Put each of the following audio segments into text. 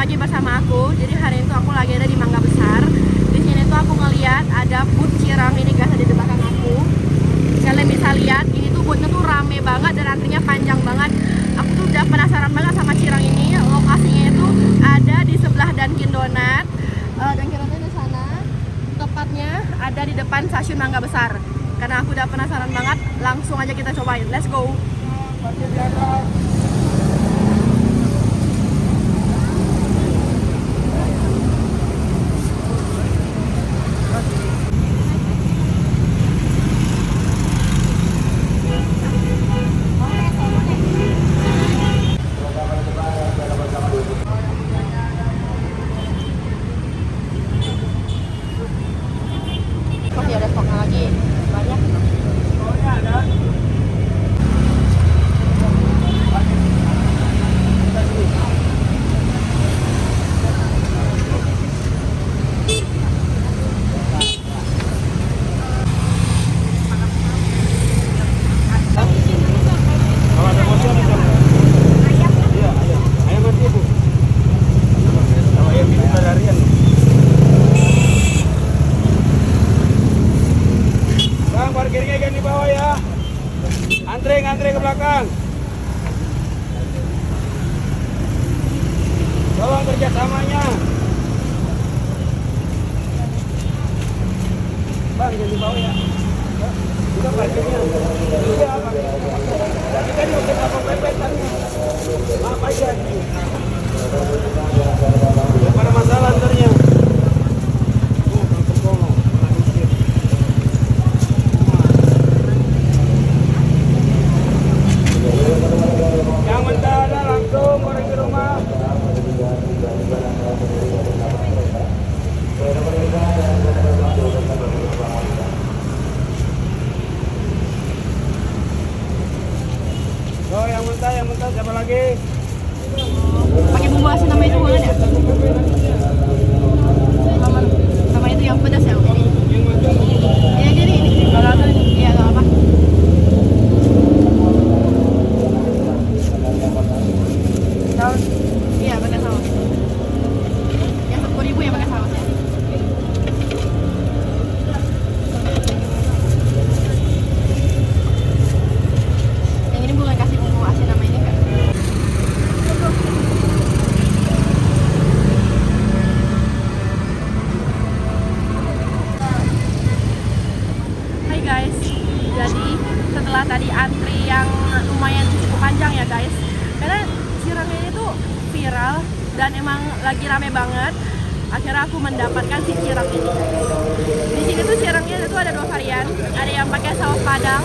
lagi bersama aku. Jadi hari ini tuh aku lagi ada di Mangga Besar. Di sini tuh aku ngeliat ada booth cirang ini guys, ada di belakang aku. Kalian bisa lihat, ini tuh boothnya tuh rame banget dan antrinya panjang banget. Aku tuh udah penasaran banget sama cirang ini. Lokasinya itu ada di sebelah Dunkin Donat. Dunkin Donat di sana. Tepatnya ada di depan stasiun Mangga Besar. Karena aku udah penasaran banget, langsung aja kita cobain. Let's go. Masih ada stoknya lagi, banyak. Parkirnya kan di bawah ya. Antre ke belakang. Tolong kerjasamanya. Bang, jangan di bawah ya. Kita parkirnya. Iya, Bang. Tapi kan udah apa-apa. Maaf aja. Tidak ada masalah antarnya. Oh, yang mentah siapa lagi? Pakai bumbu asin sama itu boleh ya? Sama itu yang pedas ya? Iya jadi ini. Iya gak apa. Saus? Iya pakai saus. Yang 10.000 ya pakai sausnya. Yang ini bukan kasih bumbu asin sama ini kan? Hai guys, jadi setelah tadi antri yang lumayan cukup panjang ya guys, karena cirangnya ini tuh viral dan emang lagi rame banget. Akhirnya aku mendapatkan si cirang ini guys. Di sini tuh cirangnya itu ada 2 varian, ada yang pakai saus padang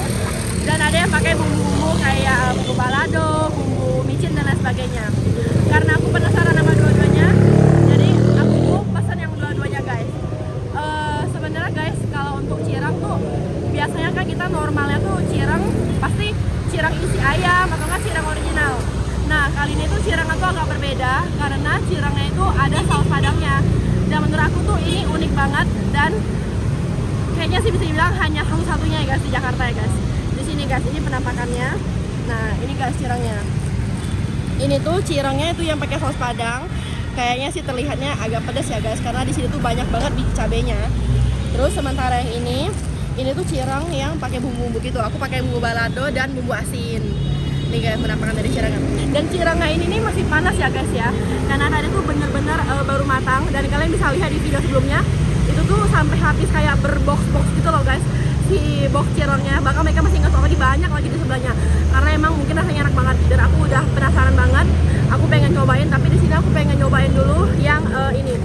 dan ada yang pakai bumbu-bumbu kayak bumbu balado, bumbu micin dan lain sebagainya. Karena aku penasaran sama dua-duanya, jadi aku pesan yang dua-duanya guys. Sebenarnya guys, kalau untuk cirang tuh biasanya kan kita normalnya tuh cirang pasti cirang isi ayam atau nggak cirang original. Nah kali ini tuh cirang aku agak berbeda karena cirangnya itu ada saus padangnya. Dan menurut aku tuh ini unik banget dan kayaknya sih bisa dibilang hanya satu-satunya ya guys di Jakarta ya guys. Di sini guys, ini penampakannya. Nah ini guys cirangnya. Ini tuh cirangnya itu yang pakai saus padang. Kayaknya sih terlihatnya agak pedas ya guys karena di sini tuh banyak banget biji cabenya. Terus sementara yang ini tuh cirang yang pakai bumbu-bumbu gitu. Aku pakai bumbu balado dan bumbu asin. Nih guys penampakan dari cirangnya. Dan cirangnya ini nih masih panas ya guys ya. Karena tadi tuh bener-bener baru matang dan kalian bisa lihat di video sebelumnya. Itu tuh sampai habis kayak berbox-box gitu loh guys. Si box cirangnya. Bahkan mereka masih nggak lagi banyak lagi di sebelahnya. Karena emang mungkin rasanya enak banget dan aku udah penasaran banget. Aku pengen cobain tapi di sini aku pengen nyobain dulu yang ini.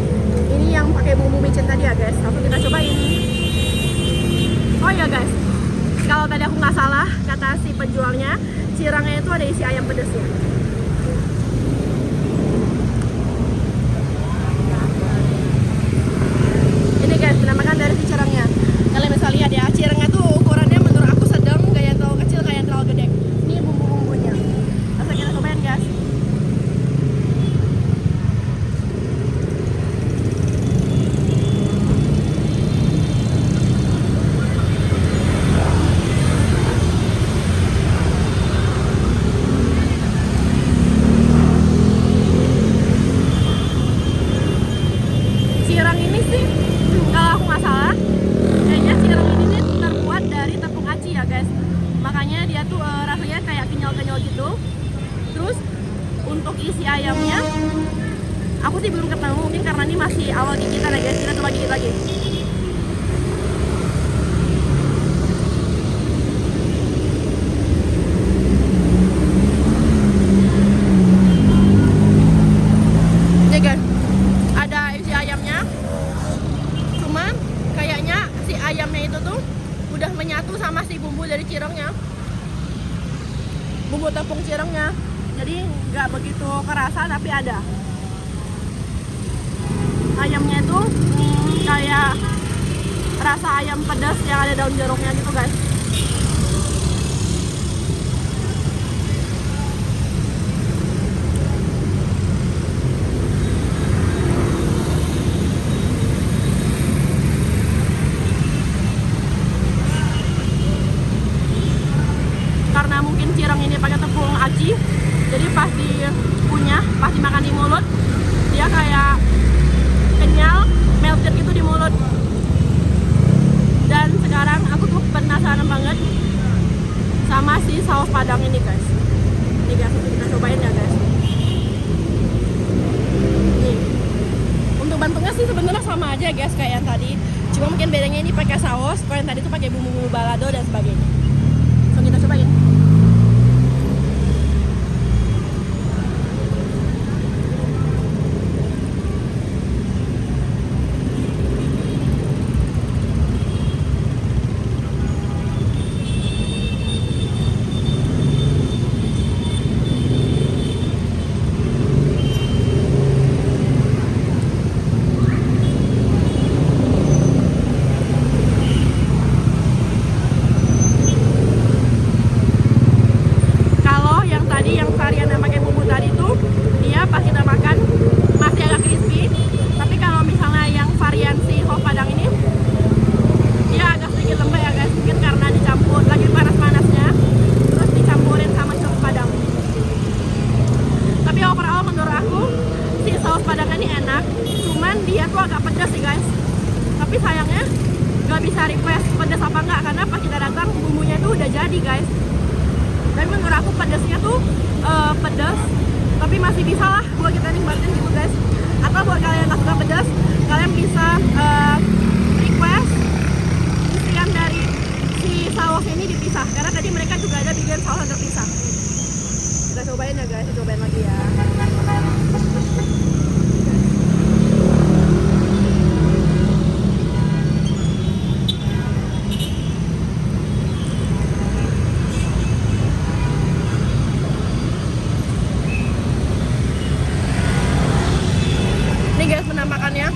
Ini yang pakai bumbu micin tadi ya guys. Langsung kita cobain. Oh iya guys, kalau tadi aku nggak salah kata si penjualnya, cirangnya itu ada isi ayam pedasnya. Ini guys penampakan dari si cirangnya. Kalian bisa lihat ya, cirangnya tuh ukurannya menurut aku sedang, gak yang terlalu kecil, gak yang terlalu gede. Ini bumbu-bumbunya. Langsung kita cobain guys. ayamnya aku sih belum ketemu, mungkin karena ini masih awal gigitan ya guys. Kita coba gigit lagi. Nih guys, ada isi ayamnya, cuman kayaknya si ayamnya itu tuh udah menyatu sama si bumbu dari cirengnya, bumbu tepung cirengnya, jadi nggak begitu kerasa tapi ada. Ayamnya itu kayak rasa ayam pedas yang ada daun jeruknya gitu guys. Karena mungkin cireng ini pakai tepung aci, jadi pas dikunyah, pas dimakan di mulut, dia kayak kenyal, melted gitu di mulut. Dan sekarang aku tuh penasaran banget sama si saus padang ini guys. Nih guys, kita cobain ya guys. Nih, untuk bentuknya sih sebenarnya sama aja guys kayak yang tadi, cuma mungkin bedanya ini pakai saus, kalau yang tadi tuh pakai bumbu-bumbu balado dan sebagainya. So kita cobain. Tapi sayangnya nggak bisa request pedas apa enggak, karena pas kita datang bumbunya itu udah jadi guys. Tapi menurut aku pedasnya tuh pedas, tapi masih bisa lah buat kita nikmatin gitu guys. Atau buat kalian yang nggak suka pedas, kalian bisa request isian dari si saus ini dipisah, karena tadi mereka juga ada bikin saus terpisah. Kita cobain ya guys, cobain lagi ya. Nih guys penampakannya.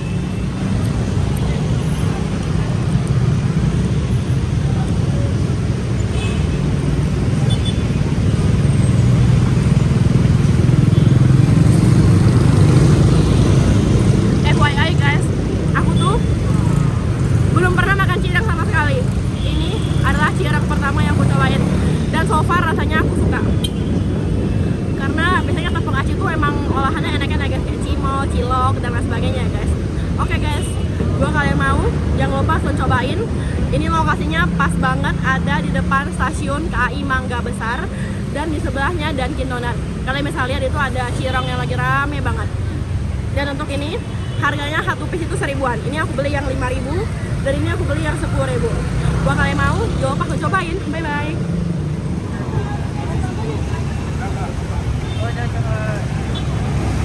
FYI guys, aku tuh belum pernah makan cireng sama sekali. Ini adalah cireng pertama yang aku cobain, dan so far rasanya aku suka. Karena biasanya tepung aci tuh emang olahannya enaknya guys, kayak cimol, cilok, dan lain sebagainya guys. Oke guys, gua kalian mau jangan lupa langsung cobain. Ini lokasinya pas banget, ada di depan stasiun KAI Mangga Besar, dan di sebelahnya Dunkin Donut. Kalian bisa lihat itu ada cireng yang lagi rame banget. Dan untuk ini harganya satu piece itu 1000-an. Ini aku beli yang 5.000, dan ini aku beli yang 10.000. Gua kalian mau, jangan lupa langsung cobain. Bye bye.